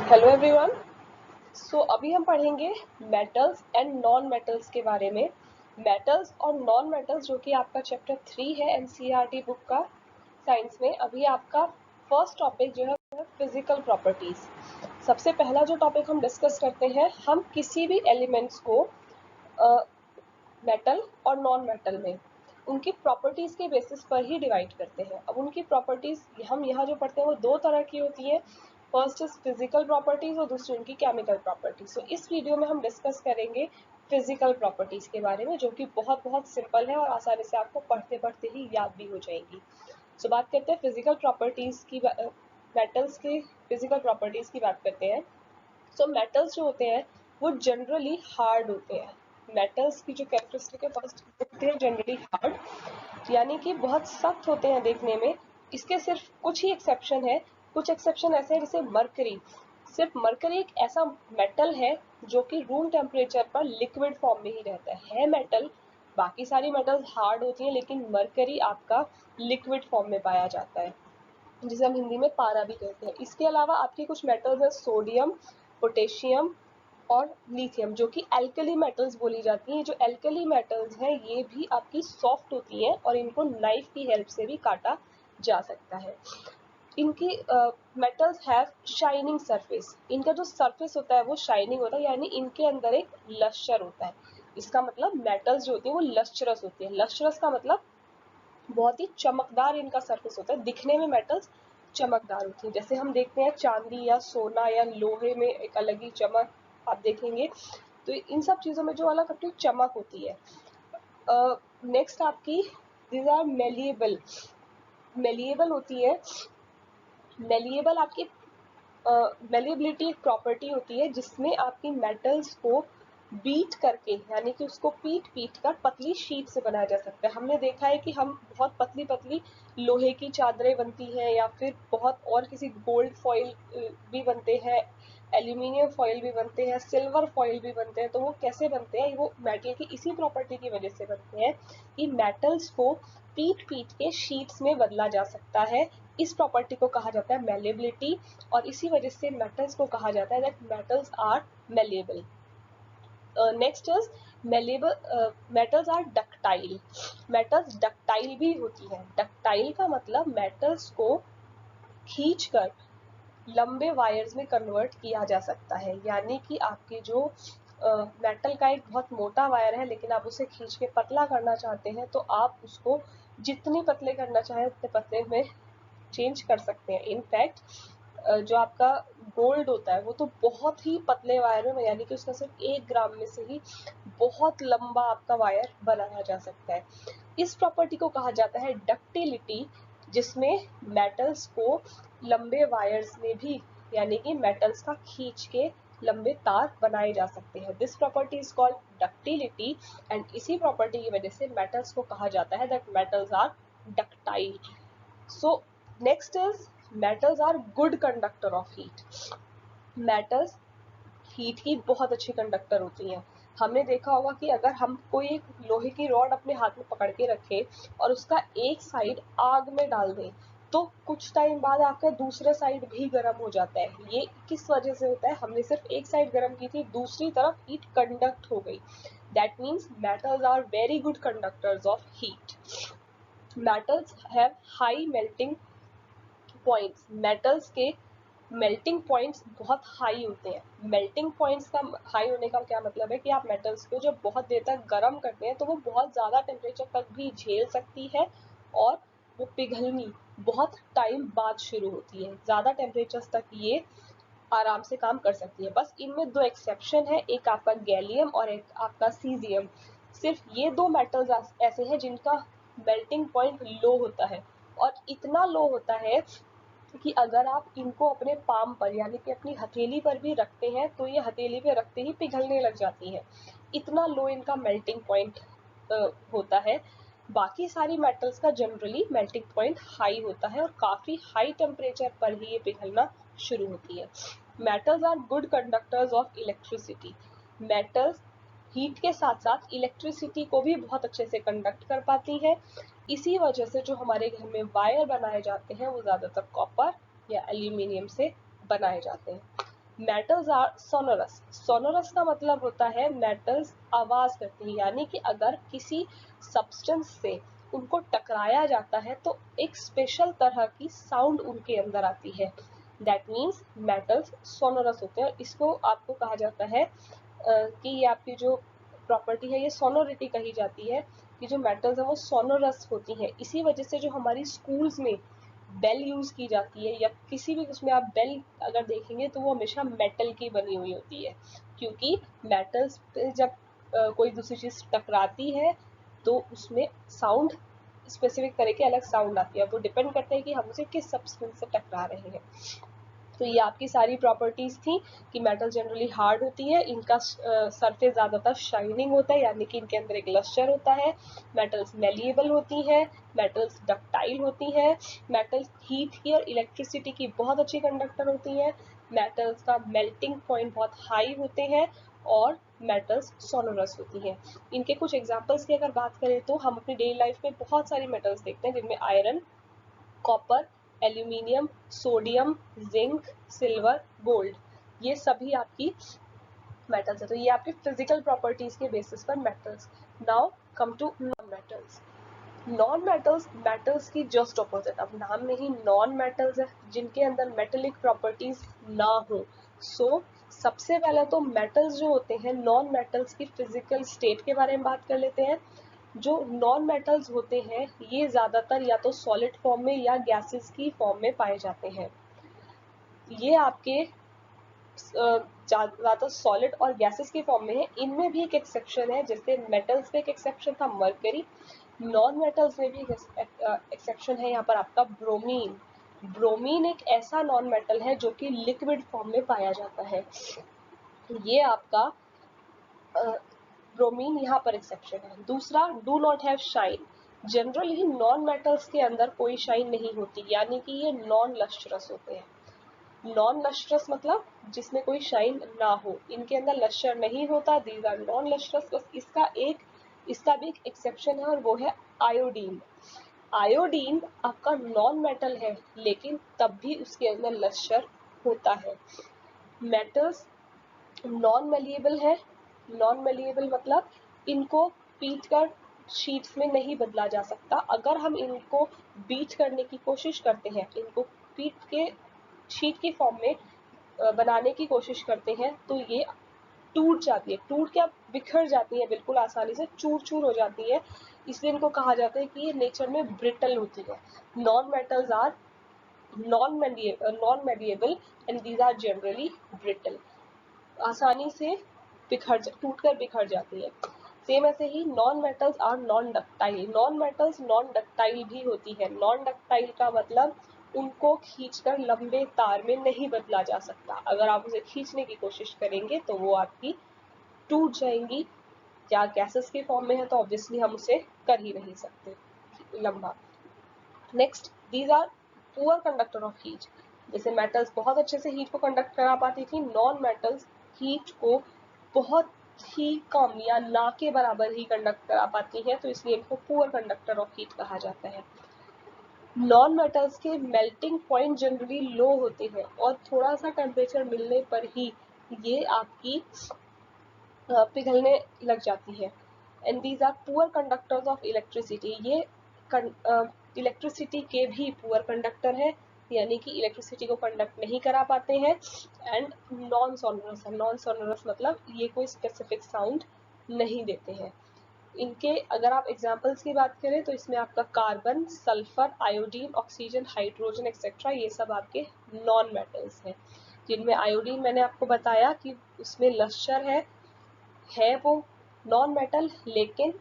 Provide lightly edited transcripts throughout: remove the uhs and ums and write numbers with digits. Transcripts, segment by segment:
Hello everyone. अभी हम पढ़ेंगे मेटल्स एंड नॉन मेटल्स के बारे में। मेटल्स और नॉन मेटल्स जो कि आपका चैप्टर 3 है एनसीईआरटी बुक का साइंस में। अभी आपका फर्स्ट टॉपिक जो है वो है फिजिकल प्रॉपर्टीज। सबसे पहला जो टॉपिक हम डिस्कस करते हैं, हम किसी भी एलिमेंट्स को मेटल और नॉन मेटल में उनकी प्रॉपर्टीज के बेसिस पर ही डिवाइड करते हैं। अब उनकी प्रॉपर्टीज हम यहाँ जो पढ़ते हैं वो दो तरह की होती है। फर्स्ट इज फिजिकल प्रॉपर्टीज और दूसरी उनकी केमिकल प्रॉपर्टीज। इस वीडियो में हम डिस्कस करेंगे फिजिकल प्रॉपर्टीज के बारे में, जो कि बहुत बहुत सिंपल है और आसानी से आपको पढ़ते पढ़ते ही याद भी हो जाएगी। बात करते हैं फिजिकल प्रॉपर्टीज की। मेटल्स की फिजिकल प्रॉपर्टीज की बात करते हैं। मेटल्स जो होते हैं वो जनरली हार्ड होते हैं। मेटल्स की जो कैरेक्टरिस्टिक है, फर्स्ट होते हैं जनरली हार्ड, यानी कि बहुत सख्त होते हैं देखने में। इसके सिर्फ कुछ ही एक्सेप्शन है। कुछ एक्सेप्शन ऐसे हैं जैसे मरकरी। सिर्फ मरकरी एक ऐसा मेटल है जो कि रूम टेम्परेचर पर लिक्विड फॉर्म में ही रहता है मेटल। बाकी सारी मेटल्स हार्ड होती हैं, लेकिन मरकरी आपका लिक्विड फॉर्म में पाया जाता है, जिसे हम हिंदी में पारा भी कहते हैं। इसके अलावा आपके कुछ मेटल्स हैं सोडियम, पोटेशियम और लिथियम, जो कि एल्कली मेटल्स बोली जाती हैं। जो एल्कली मेटल्स हैं ये भी आपकी सॉफ्ट होती हैं और इनको नाइफ की हेल्प से भी काटा जा सकता है। इनकी मेटल्स हैव शाइनिंग सरफेस। इनका जो सरफेस होता है वो शाइनिंग होता है, यानी इनके अंदर एक लस्टर होता है। इसका मतलब मेटल्स जो होती है वो लस्ट्रस होती है। लस्ट्रस का मतलब बहुत ही चमकदार इनका सरफेस होता है। दिखने में मेटल्स चमकदार होती है। जैसे हम देखते हैं चांदी या सोना या लोहे में एक अलग ही चमक आप देखेंगे, तो इन सब चीजों में जो अलग अपनी चमक होती है। नेक्स्ट आपकी दीज आर मेलिएबल। मेलिएबल होती है। मेलिएबल आपकी मेलिएबिलिटी एक प्रॉपर्टी होती है जिसमें आपकी मेटल्स को बीट करके, यानी कि उसको पीट पीट कर पतली शीट से बनाया जा सकता है। हमने देखा है कि हम बहुत पतली पतली लोहे की चादरें बनती हैं, या फिर बहुत और किसी गोल्ड फॉइल भी बनते हैं, एल्यूमिनियम फॉइल भी बनते हैं, सिल्वर फॉइल भी बनते हैं। तो वो कैसे बनते हैं? वो मेटल की इसी प्रॉपर्टी की वजह से बनते हैं कि मेटल्स को पीट पीट के शीट्स में बदला जा सकता है। इस प्रॉपर्टी को कहा जाता है मेलिएबिलिटी, और इसी वजह से मेटल्स को कहा जाता है that metals are malleable. Next is malleable metals are ductile. Metals ductile भी होती हैं। डक्टाइल का मतलब मेटल्स को खींचकर लंबे वायर्स में कन्वर्ट किया जा सकता है। यानी कि आपके जो मेटल का एक बहुत मोटा वायर है, लेकिन आप उसे खींच के पतला करना चाहते हैं, तो आप उसको जितनी पतले करना चाहें उतने पतले में चेंज कर सकते हैं। इनफैक्ट जो आपका गोल्ड होता है वो तो बहुत ही पतले वायर में, यानी कि उसका सिर्फ 1 ग्राम में से ही बहुत लंबा आपका वायर बनाया जा सकता है। इस प्रॉपर्टी को कहा जाता है डक्टिलिटी, जिसमें मेटल्स को लंबे वायर्स में भी, यानी कि मेटल्स का खींच के लंबे तार बनाए जा सकते हैं। This property is called ductility, and इसी प्रॉपर्टी की वजह से मेटल्स को कहा जाता है that metals are ductile. So next is metals are good conductor of heat. Metals heat की बहुत अच्छी कंडक्टर होती हैं। हमने देखा होगा कि अगर हम कोई एक लोहे की रॉड अपने हाथ में पकड़ के रखें और उसका एक साइड आग में डाल दें, तो कुछ टाइम बाद आपका दूसरे साइड भी गर्म हो जाता है। ये किस वजह से होता है? हमने सिर्फ एक साइड गर्म की थी, दूसरी तरफ हीट कंडक्ट हो गई। That means metals are very good conductors of heat. Metals have high melting points. Metals के मेल्टिंग पॉइंट्स बहुत हाई होते हैं। मेल्टिंग पॉइंट्स का हाई होने का क्या मतलब है कि आप मेटल्स को जब बहुत देर तक गर्म करते हैं तो वो बहुत ज़्यादा टेम्परेचर तक भी झेल सकती है, और वो पिघलनी बहुत टाइम बाद शुरू होती है। ज़्यादा टेम्परेचर तक ये आराम से काम कर सकती है। बस इनमें 2 एक्सेप्शन है, एक आपका गैलियम और एक आपका सीजियम। सिर्फ ये 2 मेटल्स ऐसे हैं जिनका मेल्टिंग पॉइंट लो होता है, और इतना लो होता है कि अगर आप इनको अपने पाम पर, यानी कि अपनी हथेली पर भी रखते हैं, तो ये हथेली पे रखते ही पिघलने लग जाती है। इतना लो इनका मेल्टिंग पॉइंट होता है। बाकी सारी मेटल्स का जनरली मेल्टिंग पॉइंट हाई होता है, और काफी हाई टेम्परेचर पर ही ये पिघलना शुरू होती है। Metals are good conductors of electricity. Metals heat के साथ साथ इलेक्ट्रिसिटी को भी बहुत अच्छे से कंडक्ट कर पाती है। इसी वजह से जो हमारे घर में वायर बनाए जाते हैं वो ज़्यादातर कॉपर या एल्यूमिनियम से बनाए जाते हैं। Metals are sonorous. सोनोरस का मतलब होता है मेटल्स आवाज करते हैं, यानी कि अगर किसी सब्सटेंस से उनको टकराया जाता है तो एक स्पेशल तरह की साउंड उनके अंदर आती है। दैट मीन्स मेटल्स सोनोरस होते हैं। इसको आपको कहा जाता है कि ये आपकी जो प्रॉपर्टी है ये सोनोरिटी कही जाती है कि जो मेटल्स है वो सोनोरस होती हैं। इसी वजह से जो हमारी स्कूल्स में बेल यूज की जाती है या किसी भी उसमें आप बेल अगर देखेंगे तो वो हमेशा मेटल की बनी हुई होती है, क्योंकि मेटल्स पे जब कोई दूसरी चीज टकराती है तो उसमें साउंड स्पेसिफिक तरह की अलग साउंड आती है। वो डिपेंड करता है कि हम उसे किस सब्सटेंस से टकरा रहे हैं। तो ये आपकी सारी प्रॉपर्टीज थी कि मेटल जनरली हार्ड होती है, इनका सरफेस ज़्यादातर शाइनिंग होता है, यानी कि इनके अंदर एक लस्टर होता है। मेटल्स मेलिएबल होती हैं, मेटल्स डक्टाइल होती हैं, मेटल्स हीट की और इलेक्ट्रिसिटी की बहुत अच्छी कंडक्टर होती हैं, मेटल्स का मेल्टिंग पॉइंट बहुत हाई होते हैं और मेटल्स सोनोरस होती हैं। इनके कुछ एग्जाम्पल्स की अगर बात करें तो हम अपनी डेली लाइफ में बहुत सारी मेटल्स देखते हैं, जिनमें iron, copper, aluminium, sodium, zinc, silver, gold, ये सभी आपकी मेटल्स है। तो ये आपकी फिजिकल प्रॉपर्टीज के बेसिस पर metals. Now come to non metals. Non metals metals की जस्ट ऑपोजिट। अब नाम में ही नॉन मेटल्स है जिनके अंदर मेटेलिक प्रॉपर्टीज ना हो। सो सबसे पहले तो मेटल्स जो होते हैं, नॉन मेटल्स की फिजिकल स्टेट के बारे में बात कर लेते हैं। जो नॉन मेटल्स होते हैं ये ज़्यादातर या तो सॉलिड फॉर्म में या गैसेस की फॉर्म में पाए जाते हैं। ये आपके ज़्यादातर सॉलिड और गैसेस की फॉर्म में है। इनमें भी एक एक्सेप्शन है, जैसे मेटल्स में एक एक्सेप्शन था मरकरी, नॉन मेटल्स में भी एक्सेप्शन है यहाँ पर आपका ब्रोमीन। ब्रोमीन एक ऐसा नॉन मेटल है जो कि लिक्विड फॉर्म में पाया जाता है। ये आपका ब्रोमीन यहाँ पर एक्सेप्शन है। दूसरा, do not have shine. Generally non metals के अंदर कोई शाइन नहीं होती, यानी कि ये नॉन लस्ट्रस होते हैं। नॉन लस्ट्रस मतलब जिसमें कोई शाइन ना हो, इनके अंदर लस्टर नहीं होता। These are non lustrous. बस इसका भी एक एक्सेप्शन है और वो है आयोडीन। आयोडीन आपका नॉन मेटल है लेकिन तब भी उसके अंदर लस्टर होता है। मेटल्स नॉन मेलिएबल है। नॉन मेलिएबल मतलब इनको पीट कर शीट्स में नहीं बदला जा सकता। अगर हम इनको बीट करने की कोशिश करते हैं, इनको पीट के शीट की फॉर्म में बनाने की कोशिश करते हैं तो ये टूट जाती है। टूट के बिखर जाती है, बिल्कुल आसानी से चूर चूर हो जाती है। इसलिए इनको कहा जाता है कि ये नेचर में ब्रिटल होती है। Non metals are non malleable and these are generally brittle. आसानी से टूट कर बिखर जाती है। सेम ऐसे ही non metals are non ductile. Non metals non ductile भी होती है। नॉन डक्टाइल का मतलब उनको खींचकर लंबे तार में नहीं बदला जा सकता। अगर आप उसे खींचने की कोशिश करेंगे तो वो आपकी टूट जाएंगी। या गैसेस के फॉर्म में है तो ऑब्वियसली हम उसे कर ही नहीं सकते लंबा। Next, these are poor conductor of heat. जैसे मेटल्स बहुत अच्छे से हीट को कंडक्ट करा पाती थी, नॉन मेटल्स हीट को बहुत ही कम या ना के बराबर ही कंडक्ट करा पाती है, तो इसलिए इनको पुअर कंडक्टर ऑफ हीट कहा जाता है। नॉन मेटल्स के मेल्टिंग पॉइंट जनरली लो होते हैं और थोड़ा सा टेम्परेचर मिलने पर ही ये आपकी पिघलने लग जाती है। And these are poor conductors of electricity. ये इलेक्ट्रिसिटी के भी पुअर कंडक्टर है, यानी कि इलेक्ट्रिसिटी को कंडक्ट नहीं करा पाते हैं। एंड नॉन सोनरस है। नॉन सोनरस मतलब ये कोई स्पेसिफिक साउंड नहीं देते हैं। इनके अगर आप एग्जाम्पल्स की बात करें तो इसमें आपका carbon, sulphur, iodine, oxygen, hydrogen etcetera, ये सब आपके नॉन मेटल्स हैं। जिनमें आयोडीन मैंने आपको बताया कि उसमें लस्टर है वो नॉन मेटल, लेकिन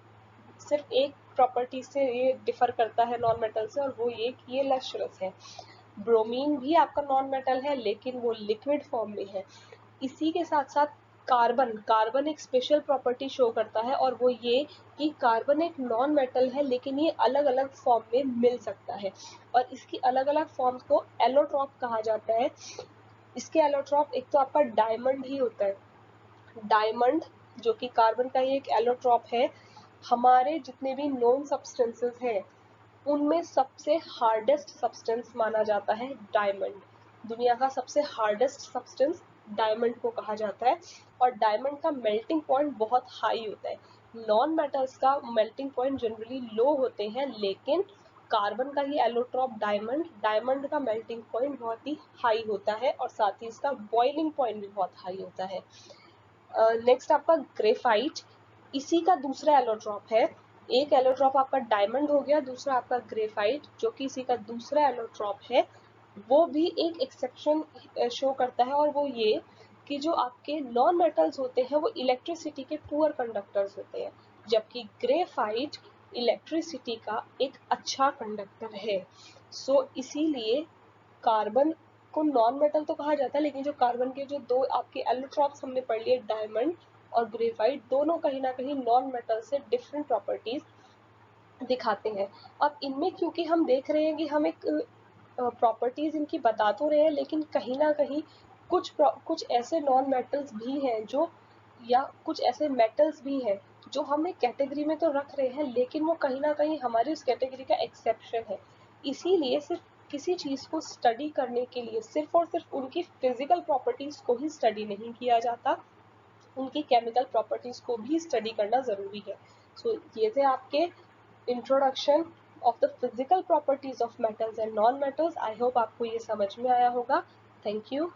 सिर्फ एक प्रॉपर्टी से ये डिफर करता है नॉन मेटल से, और वो ये कि ये लस्ट्रस है। ब्रोमीन भी आपका नॉन मेटल है लेकिन वो लिक्विड फॉर्म में है। इसी के साथ साथ कार्बन एक स्पेशल प्रॉपर्टी शो करता है, और वो ये कि कार्बन एक नॉन मेटल है लेकिन ये अलग अलग फॉर्म में मिल सकता है, और इसकी अलग अलग फॉर्म्स को एलोट्रॉप कहा जाता है। इसके एलोट्रॉप एक तो आपका डायमंड ही होता है। डायमंड जो कि कार्बन का ही एक एलोट्रॉप है। हमारे जितने भी नोन सब्सटेंसेस हैं उनमें सबसे हार्डेस्ट सब्सटेंस माना जाता है डायमंड। दुनिया का सबसे हार्डेस्ट सब्सटेंस डायमंड को कहा जाता है, और डायमंड का मेल्टिंग पॉइंट बहुत हाई होता है। नॉन मेटल्स का मेल्टिंग पॉइंट जनरली लो होते हैं, लेकिन कार्बन का ही एलोट्रॉप डायमंड का मेल्टिंग पॉइंट बहुत ही हाई होता है, और साथ ही इसका बॉइलिंग पॉइंट भी बहुत हाई होता है। नेक्स्ट आपका ग्रेफाइट, इसी का दूसरा एलोट्रॉप है। एक एलोट्रॉप आपका डायमंड हो गया, दूसरा आपका ग्रेफाइट जो कि इसी का दूसरा एलोट्रॉप है। वो भी एक एक्सेप्शन शो करता है, और वो ये कि जो आपके नॉन मेटल्स होते हैं वो इलेक्ट्रिसिटी के पुअर कंडक्टर्स होते हैं, जबकि ग्रेफाइट इलेक्ट्रिसिटी का एक अच्छा कंडक्टर है। सो इसीलिए कार्बन को नॉन मेटल तो कहा जाता है, लेकिन जो कार्बन के जो दो आपके एलोट्रॉप्स हमने पढ़ लिए, डायमंड और ग्रेफाइट, दोनों कहीं ना कहीं नॉन मेटल से डिफरेंट प्रॉपर्टीज दिखाते हैं। अब इनमें क्योंकि हम देख रहे हैं कि हम एक प्रॉपर्टीज इनकी बता तो रहे हैं, लेकिन कहीं ना कहीं कुछ ऐसे नॉन मेटल्स भी हैं जो, या कुछ ऐसे मेटल्स भी हैं जो हम एक कैटेगरी में तो रख रहे हैं, लेकिन वो कहीं ना कहीं हमारी उस कैटेगरी का एक्सेप्शन है। इसीलिए सिर्फ किसी चीज को स्टडी करने के लिए सिर्फ और सिर्फ उनकी फिजिकल प्रॉपर्टीज को ही स्टडी नहीं किया जाता, उनकी केमिकल प्रॉपर्टीज को भी स्टडी करना जरूरी है। सो ये थे आपके introduction of the physical properties of metals and non metals. I hope आपको ये समझ में आया होगा। Thank you.